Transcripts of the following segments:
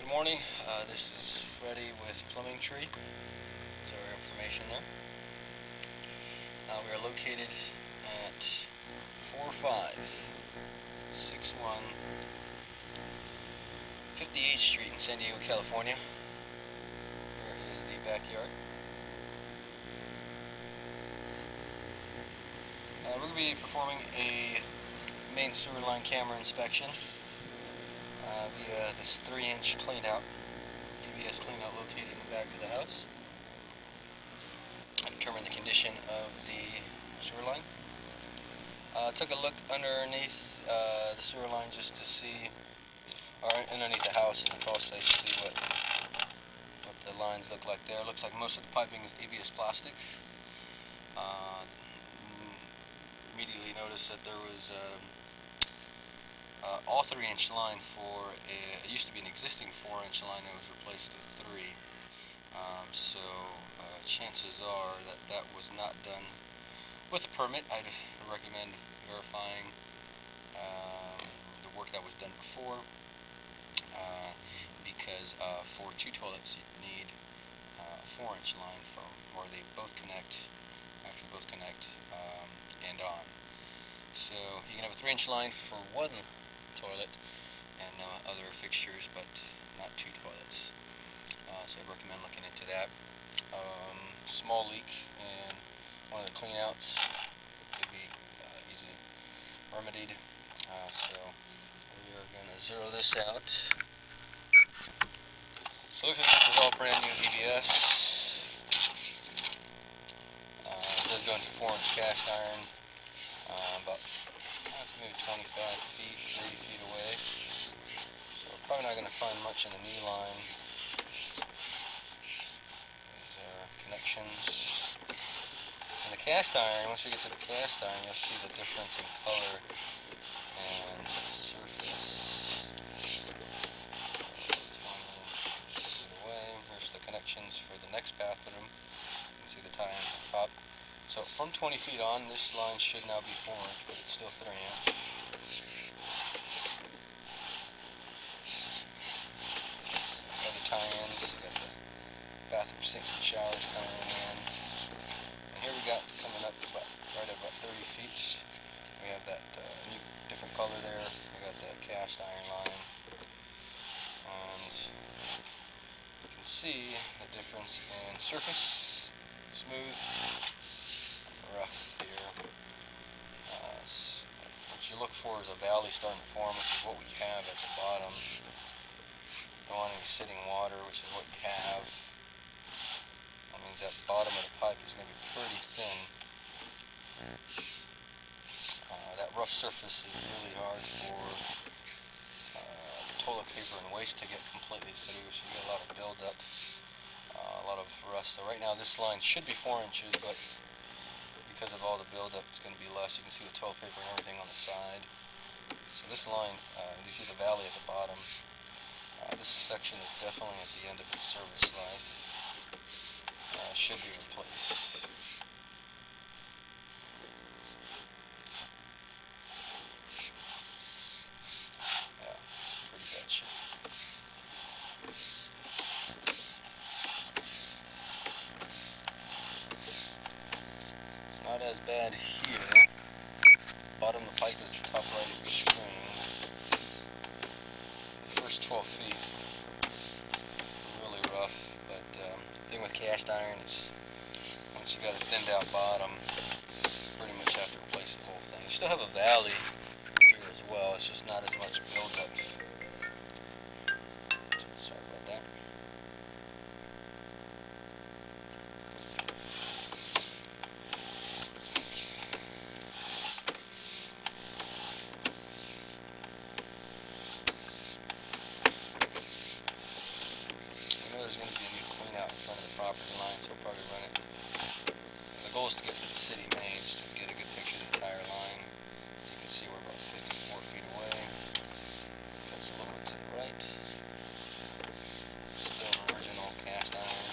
Good morning. This is Freddie with Plumbing Tree. There's our information there. We are located at 4561 58th Street in San Diego, California. Here is the backyard. We're going to be performing a main sewer line camera inspection via this 3-inch cleanout, ABS cleanout located in the back of the house. I determined the condition of the sewer line. Took a look underneath the sewer line just to see, or underneath the house in the crawl space to see what the lines look like there. Looks like most of the piping is ABS plastic. Immediately noticed that there was all 3-inch line for it used to be an existing 4-inch line that was replaced with 3. So chances are that that was not done with a permit. I'd recommend verifying the work that was done before, because for 2 toilets you need a 4-inch line from where they both connect, actually both connect and on. So you can have a 3-inch line for 1 toilet and other fixtures, but not 2 toilets. So I'd recommend looking into that. Small leak in one of the cleanouts could be easily remedied. So we are going to zero this out. So looks like this is all brand new ABS. It does go into 4-inch cast iron, about maybe 25 feet, 30 feet away. So we're probably not going to find much in the new line. These are connections. And the cast iron, once we get to the cast iron, you'll see the difference in color and surface. 20 feet away. Here's the connections for the next bathroom. You can see the tie on the top. So from 20 feet on, this line should now be 4-inch, but it's still 3-inch. Other tie-ins, we got the bathroom sinks and showers tying in. And here we got coming up right at about 30 feet. We have that new different color there. We got the cast iron line. And you can see the difference in surface, smooth, rough here. What you look for is a valley starting to form, which is what we have at the bottom. Don't want any sitting water, which is what you have. That means that bottom of the pipe is going to be pretty thin. That rough surface is really hard for toilet paper and waste to get completely through, so you get a lot of buildup, a lot of rust. So right now this line should be 4 inches, but because of all the buildup, it's going to be less. You can see the toilet paper and everything on the side. So this line, you see the valley at the bottom. This section is definitely at the end of its service life. Should be replaced. Yeah, pretty bad shape. Not as bad here. Bottom of the pipe is the top right of your screen. The first 12 feet really rough, but the thing with cast iron is once you got a thinned out bottom, pretty much have to replace the whole thing. You still have a valley here as well, it's just not as much buildup. Sorry about that. There's going to be a new clean out in front of the property line, so we'll probably run it. The goal is to get to the city main, just to get a good picture of the entire line. As you can see, we're about 54 feet away. Cuts a little bit to the right. Still original cast iron.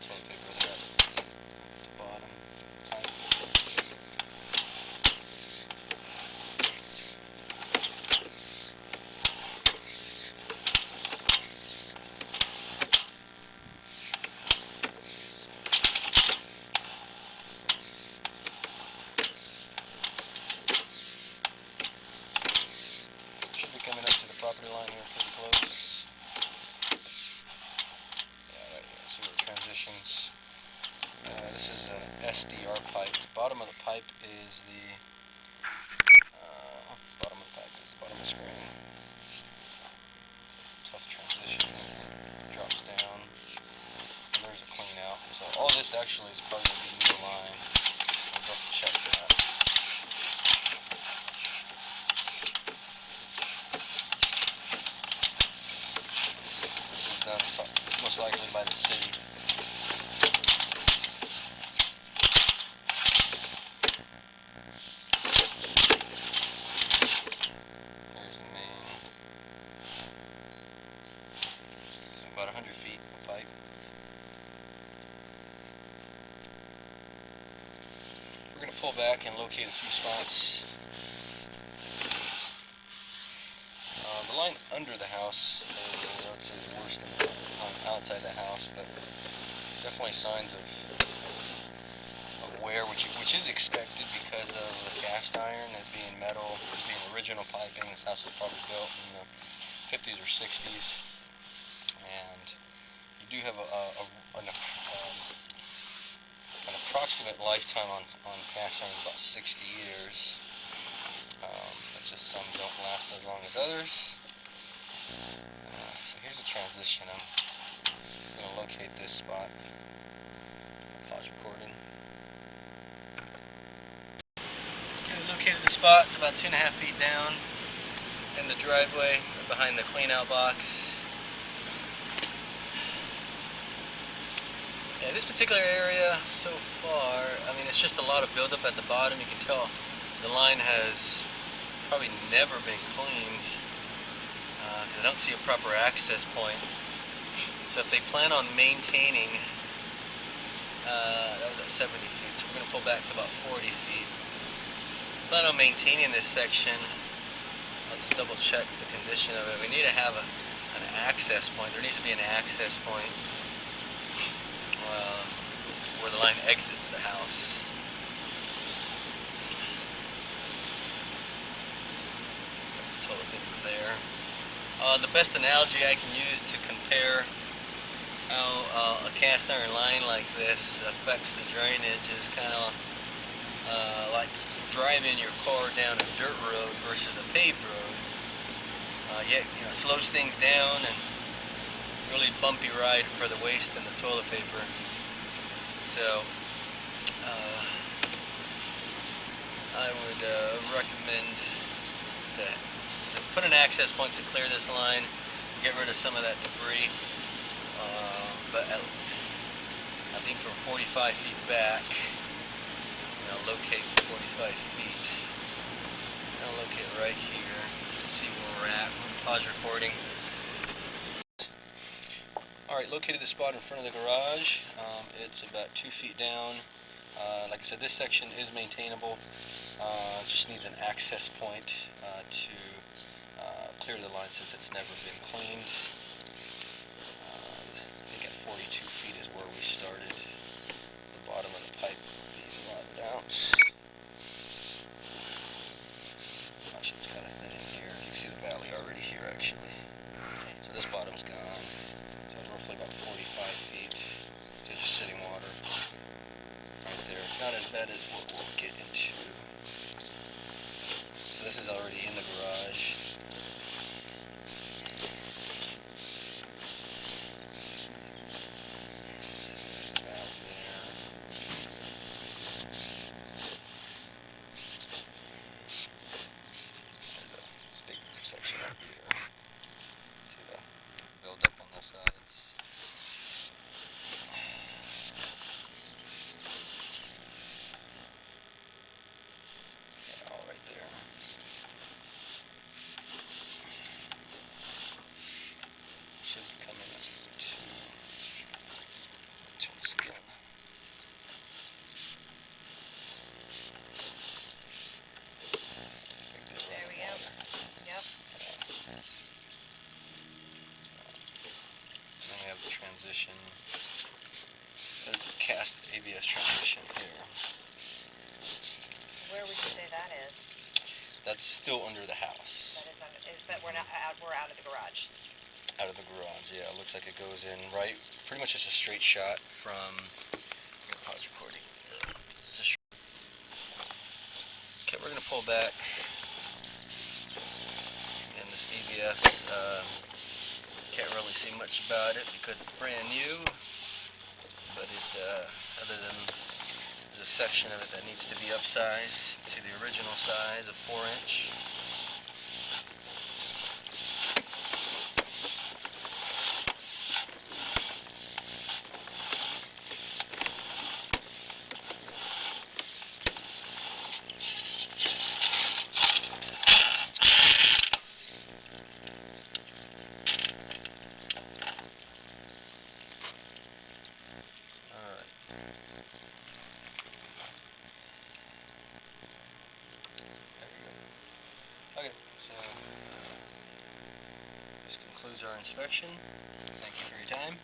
Toilet paper pipe. The bottom of the pipe is the bottom of the pipe is the bottom of the screen. Tough transition. Drops down. And there's a clean out. So all this actually is part of the new line. I'll have to check that. This is done most likely by the city. There's the main. So about 100 feet of pipe. We're going to pull back and locate a few spots. The line under the house is, I would say, the worst than the line outside the house, but there's definitely signs of wear, which is expected because of the cast iron, it being metal, being original piping. This house was probably built in the 50s or 60s, and you do have an approximate lifetime on cast iron, about 60 years. It's just some don't last as long as others. So here's a transition. I'm going to locate this spot. Pause recording. Okay, located the spot. It's about 2.5 feet down in the driveway behind the clean out box. Yeah, this particular area so far, I mean, it's just a lot of buildup at the bottom. You can tell the line has probably never been cleaned. I don't see a proper access point. So if they plan on maintaining, that was at 70 feet, so we're going to pull back to about 40 feet. Plan on maintaining this section. I'll just double check the condition of it. We need to have an access point. There needs to be an access point where the line exits the house. Toilet paper there. The best analogy I can use to compare how a cast iron line like this affects the drainage is kind of like driving your car down a dirt road versus a paved road. Slows things down, and really bumpy ride for the waste and the toilet paper. So I would recommend that to put an access point to clear this line, get rid of some of that debris, but I think from 45 feet back, locate 45 feet. I'll locate right here just to see where we're at. Pause recording. Alright, located the spot in front of the garage. It's about 2 feet down. Like I said, this section is maintainable. Just needs an access point to clear the line since it's never been cleaned. I think at 42 feet is where we started. The bottom of the pipe being rotted out. Gosh, it's kind of thin in here. You can see the valley already here, actually. So this bottom's gone. So roughly about 45 feet to just sitting water right there. It's not as bad as what we'll get into. So this is already in the garage. Section up here. See the build up on the sides. Yeah, all right there. Should be coming to turn this again. There we go. Yep. Then we have the transition. There's a cast ABS transition here. Where would you say that is? That's still under the house. That is under, but we're not out. We're out of the garage. Out of the garage, yeah. It looks like it goes in right, pretty much just a straight shot from. Pause recording. Okay, we're going to pull back. And this ABS, can't really see much about it because it's brand new. But it, other than there's a section of it that needs to be upsized to the original size of 4-inch. Okay, so this concludes our inspection. Thank you for your time.